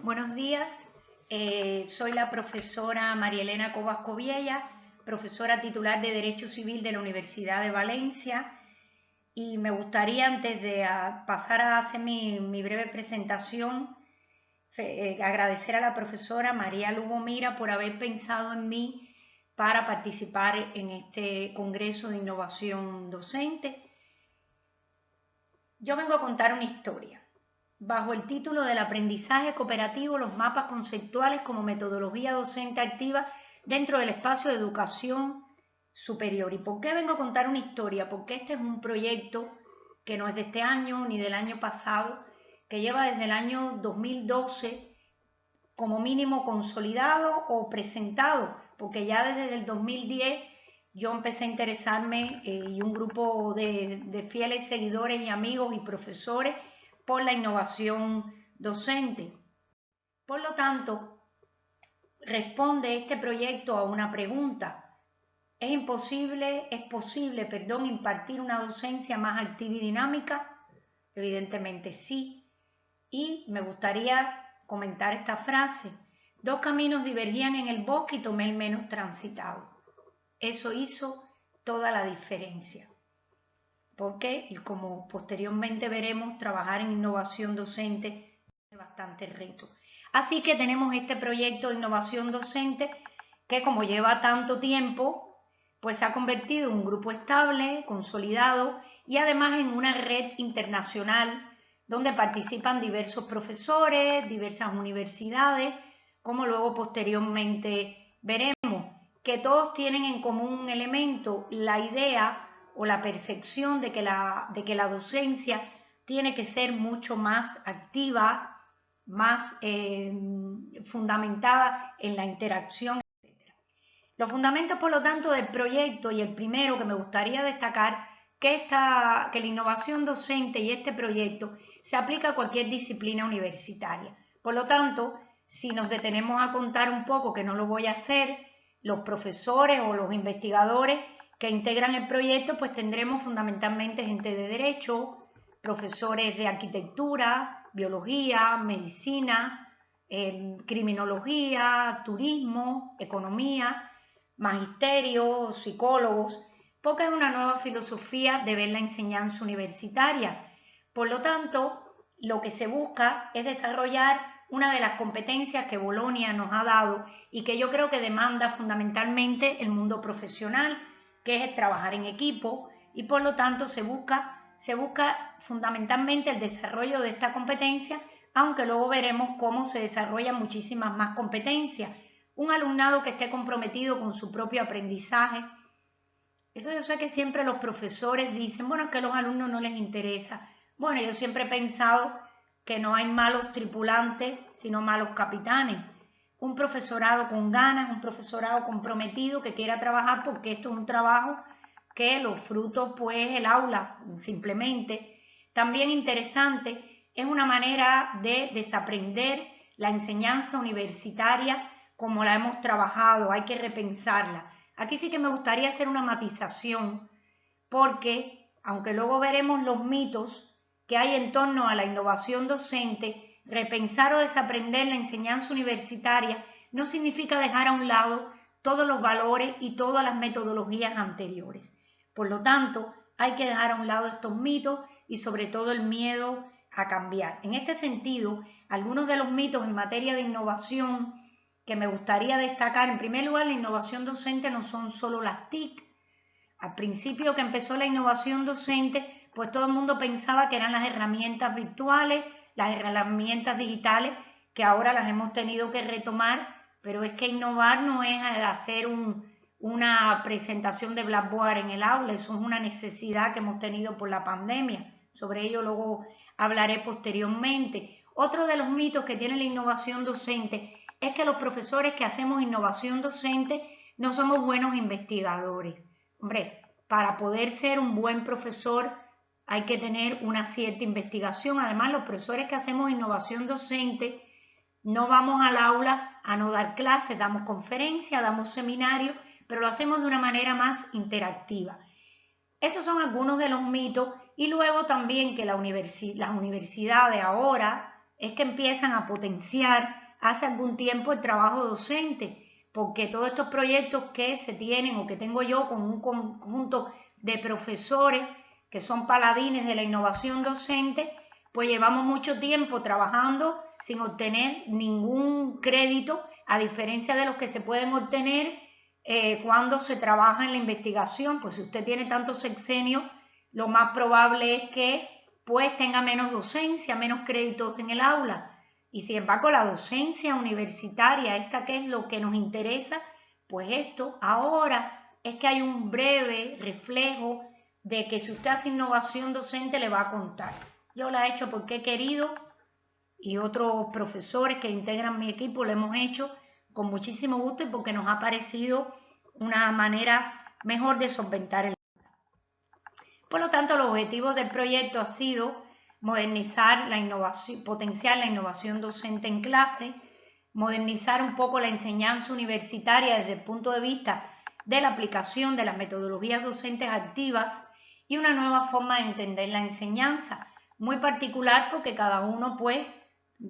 Buenos días. Soy la profesora María Elena Cobasco Viella, profesora titular de Derecho Civil de la Universidad de Valencia, y me gustaría, antes de pasar a hacer mi breve presentación, agradecer a la profesora María Lugo Mira por haber pensado en mí para participar en este Congreso de Innovación Docente. Yo vengo a contar una historia bajo el título del aprendizaje cooperativo, los mapas conceptuales como metodología docente activa dentro del espacio de educación superior. ¿Y por qué vengo a contar una historia? Porque este es un proyecto que no es de este año ni del año pasado, que lleva desde el año 2012 como mínimo consolidado o presentado, porque ya desde el 2010 yo empecé a interesarme y un grupo de fieles seguidores y amigos y profesores por la innovación docente. Por lo tanto, responde este proyecto a una pregunta. ¿Es posible, impartir una docencia más activa y dinámica? Evidentemente sí. Y me gustaría comentar esta frase. Dos caminos divergían en el bosque y tomé el menos transitado. Eso hizo toda la diferencia. Porque, y como posteriormente veremos, trabajar en innovación docente es bastante reto. Así que tenemos este proyecto de innovación docente que, como lleva tanto tiempo, pues se ha convertido en un grupo estable, consolidado y además en una red internacional donde participan diversos profesores, diversas universidades, como luego posteriormente veremos, que todos tienen en común un elemento, la idea o la percepción de que la docencia tiene que ser mucho más activa, más fundamentada en la interacción, etc. Los fundamentos, por lo tanto, del proyecto, y el primero que me gustaría destacar, que la innovación docente y este proyecto se aplica a cualquier disciplina universitaria. Por lo tanto, si nos detenemos a contar un poco, que no lo voy a hacer, los profesores o los investigadores que integran el proyecto, pues tendremos fundamentalmente gente de derecho, profesores de arquitectura, biología, medicina, criminología, turismo, economía, magisterio, psicólogos, porque es una nueva filosofía de ver la enseñanza universitaria. Por lo tanto, lo que se busca es desarrollar una de las competencias que Bolonia nos ha dado y que yo creo que demanda fundamentalmente el mundo profesional, que es el trabajar en equipo, y por lo tanto se busca fundamentalmente el desarrollo de esta competencia, aunque luego veremos cómo se desarrollan muchísimas más competencias. Un alumnado que esté comprometido con su propio aprendizaje. Eso yo sé que siempre los profesores dicen, bueno, es que a los alumnos no les interesa. Bueno, yo siempre he pensado que no hay malos tripulantes, sino malos capitanes. Un profesorado con ganas, un profesorado comprometido que quiera trabajar, porque esto es un trabajo que los frutos, pues, el aula, simplemente. También interesante, es una manera de desaprender la enseñanza universitaria como la hemos trabajado, hay que repensarla. Aquí sí que me gustaría hacer una matización, porque, aunque luego veremos los mitos que hay en torno a la innovación docente, repensar o desaprender la enseñanza universitaria no significa dejar a un lado todos los valores y todas las metodologías anteriores. Por lo tanto, hay que dejar a un lado estos mitos y sobre todo el miedo a cambiar. En este sentido, algunos de los mitos en materia de innovación que me gustaría destacar: en primer lugar, la innovación docente no son solo las TIC. Al principio que empezó la innovación docente, pues todo el mundo pensaba que eran las herramientas virtuales, las herramientas digitales, que ahora las hemos tenido que retomar, pero es que innovar no es hacer una presentación de Blackboard en el aula, eso es una necesidad que hemos tenido por la pandemia. Sobre ello luego hablaré posteriormente. Otro de los mitos que tiene la innovación docente es que los profesores que hacemos innovación docente no somos buenos investigadores. Hombre, para poder ser un buen profesor hay que tener una cierta investigación. Además, los profesores que hacemos innovación docente no vamos al aula a no dar clases, damos conferencias, damos seminarios, pero lo hacemos de una manera más interactiva. Esos son algunos de los mitos. Y luego también que las universidades ahora, es que empiezan a potenciar hace algún tiempo el trabajo docente, porque todos estos proyectos que se tienen o que tengo yo con un conjunto de profesores que son paladines de la innovación docente, pues llevamos mucho tiempo trabajando sin obtener ningún crédito, a diferencia de los que se pueden obtener cuando se trabaja en la investigación. Pues si usted tiene tantos sexenios, lo más probable es que pues tenga menos docencia, menos créditos en el aula. Y sin embargo, la docencia universitaria, esta que es lo que nos interesa, pues esto ahora es que hay un breve reflejo de que si usted hace innovación docente le va a contar. Yo la he hecho porque he querido y otros profesores que integran mi equipo lo hemos hecho con muchísimo gusto y porque nos ha parecido una manera mejor de solventar el aula. Por lo tanto, los objetivos del proyecto ha sido modernizar la innovación, potenciar la innovación docente en clase, modernizar un poco la enseñanza universitaria desde el punto de vista de la aplicación de las metodologías docentes activas y una nueva forma de entender la enseñanza, muy particular porque cada uno pues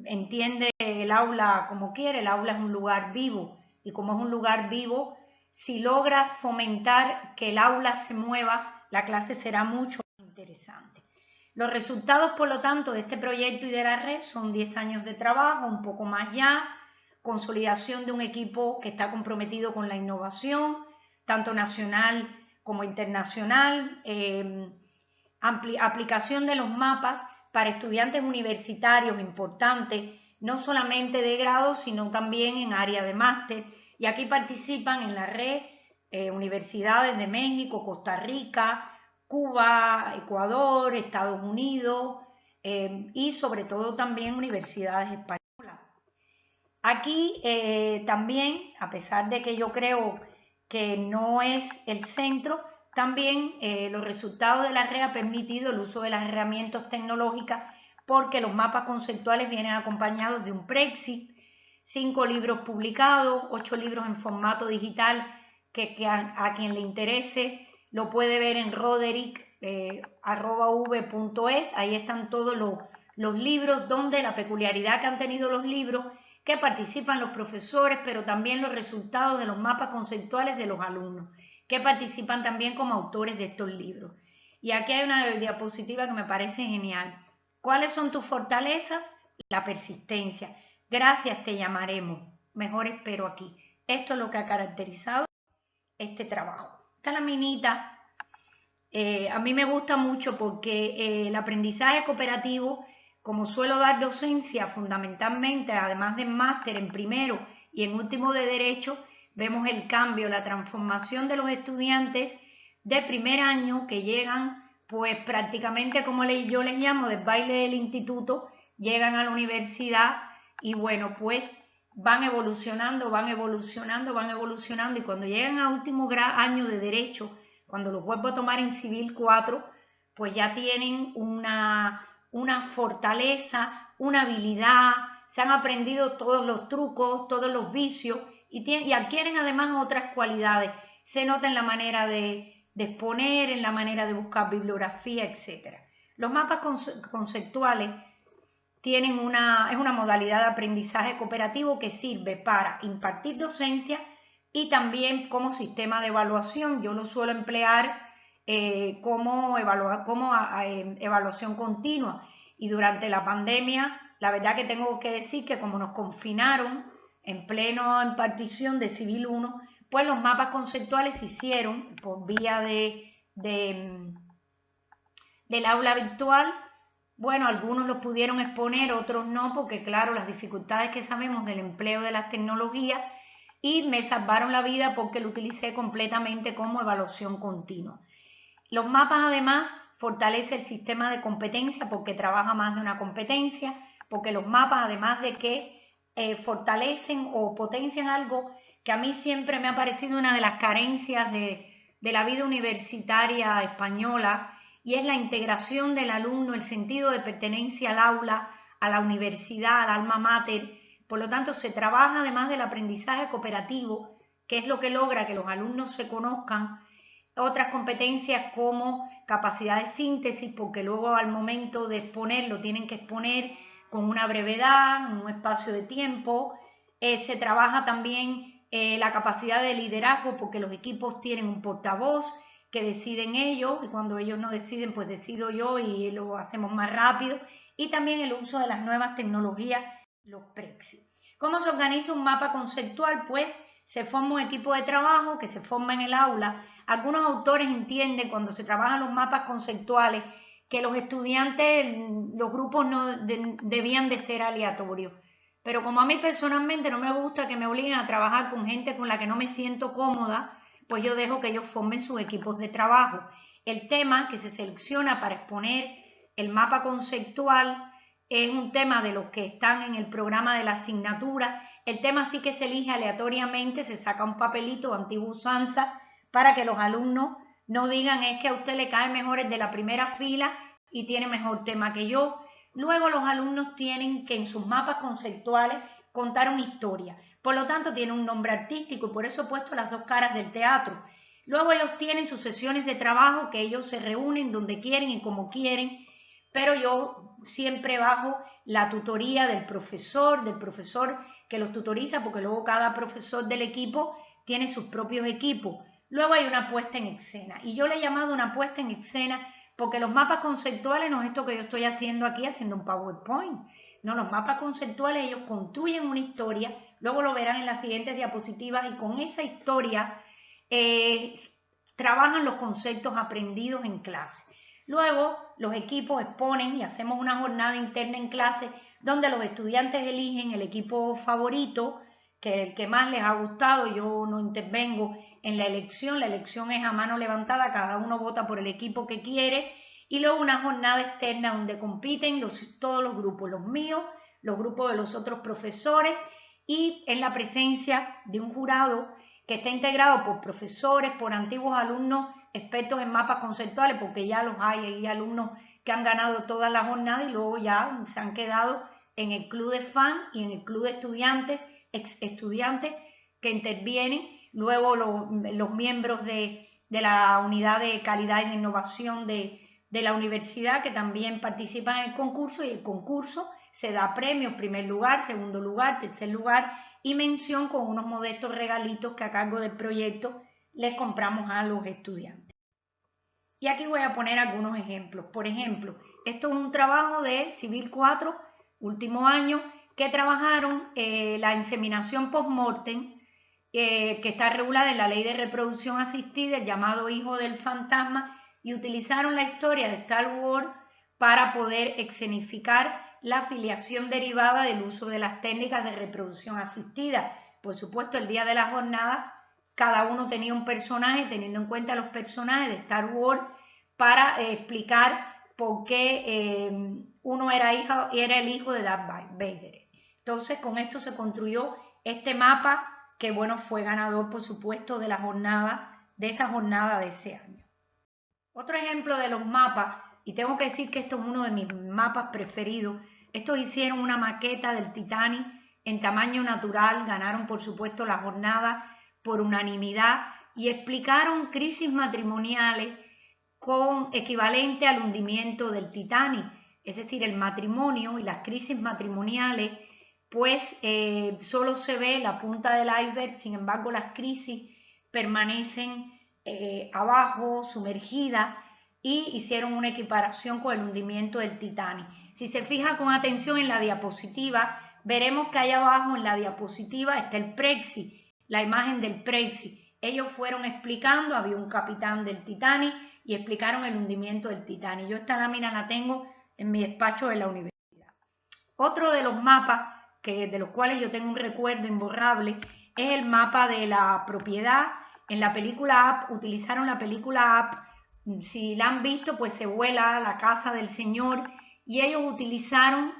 entiende el aula como quiere. El aula es un lugar vivo y como es un lugar vivo, si logra fomentar que el aula se mueva, la clase será mucho más interesante. Los resultados, por lo tanto, de este proyecto y de la red son 10 años de trabajo, un poco más ya, consolidación de un equipo que está comprometido con la innovación, tanto nacional como internacional, aplicación de los mapas para estudiantes universitarios importantes, no solamente de grado, sino también en área de máster. Y aquí participan en la red universidades de México, Costa Rica, Cuba, Ecuador, Estados Unidos y sobre todo también universidades españolas. Aquí también, a pesar de que yo creo que no es el centro, también los resultados de la red han permitido el uso de las herramientas tecnológicas porque los mapas conceptuales vienen acompañados de un Prexit, 5 libros publicados, 8 libros en formato digital que a quien le interese lo puede ver en roderick.v.es. Ahí están todos los libros, donde la peculiaridad que han tenido los libros, que participan los profesores, pero también los resultados de los mapas conceptuales de los alumnos, que participan también como autores de estos libros. Y aquí hay una diapositiva que me parece genial. ¿Cuáles son tus fortalezas? La persistencia. Gracias, te llamaremos. Mejor espero aquí. Esto es lo que ha caracterizado este trabajo. Esta laminita a mí me gusta mucho porque el aprendizaje cooperativo, como suelo dar docencia fundamentalmente, además de máster en primero y en último de derecho, vemos el cambio, la transformación de los estudiantes de primer año que llegan pues prácticamente como yo les llamo del baile del instituto, llegan a la universidad y bueno pues van evolucionando y cuando llegan a último año de derecho, cuando los vuelvo a tomar en Civil 4, pues ya tienen una fortaleza, una habilidad, se han aprendido todos los trucos, todos los vicios y adquieren además otras cualidades. Se nota en la manera de exponer, en la manera de buscar bibliografía, etc. Los mapas conceptuales tienen es una modalidad de aprendizaje cooperativo que sirve para impartir docencia y también como sistema de evaluación. Yo lo suelo emplear como evaluación continua. Y durante la pandemia, la verdad que tengo que decir que como nos confinaron en pleno impartición de Civil 1, pues los mapas conceptuales se hicieron por vía del aula virtual. Bueno, algunos los pudieron exponer, otros no, porque claro, las dificultades que sabemos del empleo de las tecnologías, y me salvaron la vida porque lo utilicé completamente como evaluación continua. Los mapas además fortalecen el sistema de competencia porque trabaja más de una competencia, porque los mapas además de que fortalecen o potencian algo que a mí siempre me ha parecido una de las carencias de la vida universitaria española, y es la integración del alumno, el sentido de pertenencia al aula, a la universidad, al alma mater. Por lo tanto, se trabaja además del aprendizaje cooperativo, que es lo que logra que los alumnos se conozcan, otras competencias como capacidad de síntesis, porque luego al momento de exponerlo tienen que exponer con una brevedad, un espacio de tiempo. Se trabaja también la capacidad de liderazgo, porque los equipos tienen un portavoz que deciden ellos, y cuando ellos no deciden, pues decido yo y lo hacemos más rápido. Y también el uso de las nuevas tecnologías, los Prexi. ¿Cómo se organiza un mapa conceptual? Pues se forma un equipo de trabajo que se forma en el aula. Algunos autores entienden, cuando se trabajan los mapas conceptuales, que los estudiantes, los grupos no debían de ser aleatorios. Pero como a mí personalmente no me gusta que me obliguen a trabajar con gente con la que no me siento cómoda, pues yo dejo que ellos formen sus equipos de trabajo. El tema que se selecciona para exponer el mapa conceptual es un tema de los que están en el programa de la asignatura. El tema sí que se elige aleatoriamente, se saca un papelito de antigua usanza para que los alumnos no digan es que a usted le cae mejor el de la primera fila y tiene mejor tema que yo. Luego los alumnos tienen que en sus mapas conceptuales contar una historia. Por lo tanto, tiene un nombre artístico y por eso he puesto las dos caras del teatro. Luego ellos tienen sus sesiones de trabajo que ellos se reúnen donde quieren y como quieren, pero yo siempre bajo la tutoría del profesor que los tutoriza, porque luego cada profesor del equipo tiene sus propios equipos. Luego hay una puesta en escena y yo le he llamado una puesta en escena porque los mapas conceptuales no es esto que yo estoy haciendo aquí, haciendo un PowerPoint. No, los mapas conceptuales ellos construyen una historia, luego lo verán en las siguientes diapositivas y con esa historia trabajan los conceptos aprendidos en clase. Luego los equipos exponen y hacemos una jornada interna en clase donde los estudiantes eligen el equipo favorito, que es el que más les ha gustado. Yo no intervengo en la elección es a mano levantada, cada uno vota por el equipo que quiere, y luego una jornada externa donde compiten todos los grupos, los míos, los grupos de los otros profesores, y en la presencia de un jurado que está integrado por profesores, por antiguos alumnos expertos en mapas conceptuales, porque ya los hay alumnos que han ganado toda la jornada y luego ya se han quedado en el club de fan y en el club de estudiantes, ex estudiantes que intervienen. Luego los miembros de la unidad de calidad y de innovación de la universidad, que también participan en el concurso, y el concurso se da premios, primer lugar, segundo lugar, tercer lugar y mención con unos modestos regalitos que a cargo del proyecto les compramos a los estudiantes. Y aquí voy a poner algunos ejemplos. Por ejemplo, esto es un trabajo de Civil 4, último año, que trabajaron la inseminación post-mortem, que está regulada en la Ley de Reproducción Asistida, el llamado Hijo del Fantasma, y utilizaron la historia de Star Wars para poder escenificar la filiación derivada del uso de las técnicas de reproducción asistida. Por supuesto, el día de la jornada, cada uno tenía un personaje, teniendo en cuenta los personajes de Star Wars, para explicar por qué uno era el hijo de Darth Vader. Entonces, con esto se construyó este mapa que, bueno, fue ganador, por supuesto, de esa jornada de ese año. Otro ejemplo de los mapas, y tengo que decir que esto es uno de mis mapas preferidos. Estos hicieron una maqueta del Titanic en tamaño natural, ganaron, por supuesto, la jornada por unanimidad y explicaron crisis matrimoniales con equivalente al hundimiento del Titanic. Es decir, el matrimonio y las crisis matrimoniales, pues solo se ve la punta del iceberg, sin embargo las crisis permanecen abajo, sumergidas, y hicieron una equiparación con el hundimiento del Titanic. Si se fija con atención en la diapositiva, veremos que allá abajo en la diapositiva está el Prexi, la imagen del Prexi. Ellos fueron explicando, había un capitán del Titanic y explicaron el hundimiento del Titanic. Yo esta lámina la tengo en mi despacho de la universidad. Otro de los mapas de los cuales yo tengo un recuerdo imborrable es el mapa de la propiedad. En la película Up, utilizaron la película Up. Si la han visto, pues se vuela la casa del señor, y ellos utilizaron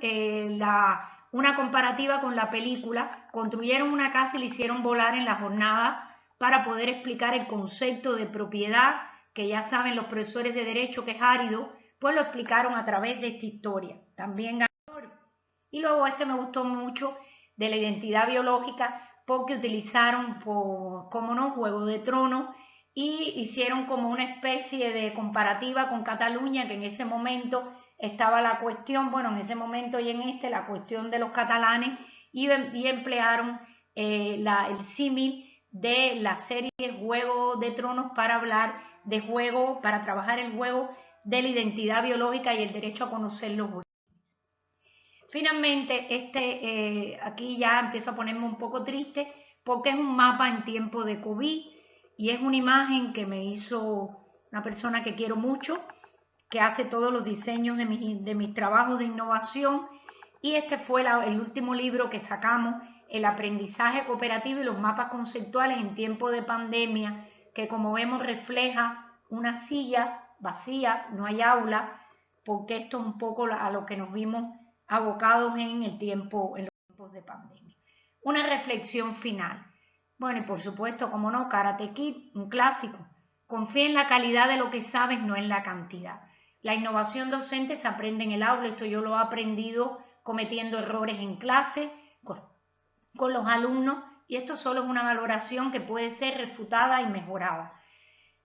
una comparativa con la película, construyeron una casa y la hicieron volar en la jornada para poder explicar el concepto de propiedad, que ya saben los profesores de derecho que es árido, pues lo explicaron a través de esta historia. También ganador. Y luego me gustó mucho, de la identidad biológica, porque utilizaron, como no, Juego de Tronos, y hicieron como una especie de comparativa con Cataluña, que en ese momento estaba la cuestión, bueno, en ese momento y en la cuestión de los catalanes, y emplearon el símil de la serie Juego de Tronos para hablar de juego, para trabajar el juego de la identidad biológica y el derecho a conocer los orígenes. Finalmente, aquí ya empiezo a ponerme un poco triste porque es un mapa en tiempo de COVID y es una imagen que me hizo una persona que quiero mucho, que hace todos los diseños de mis trabajos de innovación, y este fue el último libro que sacamos, El aprendizaje cooperativo y los mapas conceptuales en tiempo de pandemia, que como vemos refleja una silla vacía, no hay aula, porque esto es un poco a lo que nos vimos abocados en los tiempos de pandemia. Una reflexión final. Bueno, y por supuesto, como no, Karate Kid, un clásico. Confía en la calidad de lo que sabes, no en la cantidad. La innovación docente se aprende en el aula, esto yo lo he aprendido cometiendo errores en clase con los alumnos, y esto solo es una valoración que puede ser refutada y mejorada.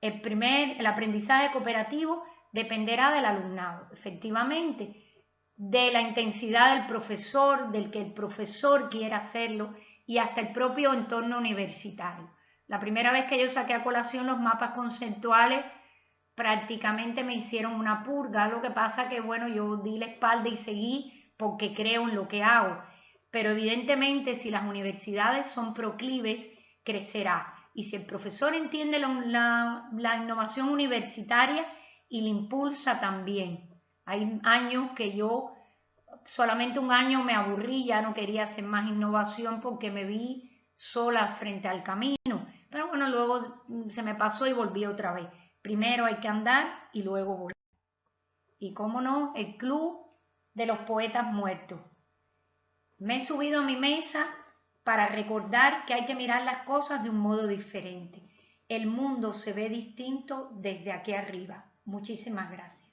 El aprendizaje cooperativo dependerá del alumnado, efectivamente, de la intensidad del profesor, del que el profesor quiera hacerlo y hasta el propio entorno universitario. La primera vez que yo saqué a colación los mapas conceptuales, prácticamente me hicieron una purga. Lo que pasa que, bueno, yo di la espalda y seguí porque creo en lo que hago. Pero evidentemente, si las universidades son proclives, crecerá. Y si el profesor entiende la innovación universitaria y la impulsa también. Hay años que yo, solamente un año me aburrí, ya no quería hacer más innovación porque me vi sola frente al camino. Pero bueno, luego se me pasó y volví otra vez. Primero hay que andar y luego volar. Y cómo no, el Club de los Poetas Muertos. Me he subido a mi mesa para recordar que hay que mirar las cosas de un modo diferente. El mundo se ve distinto desde aquí arriba. Muchísimas gracias.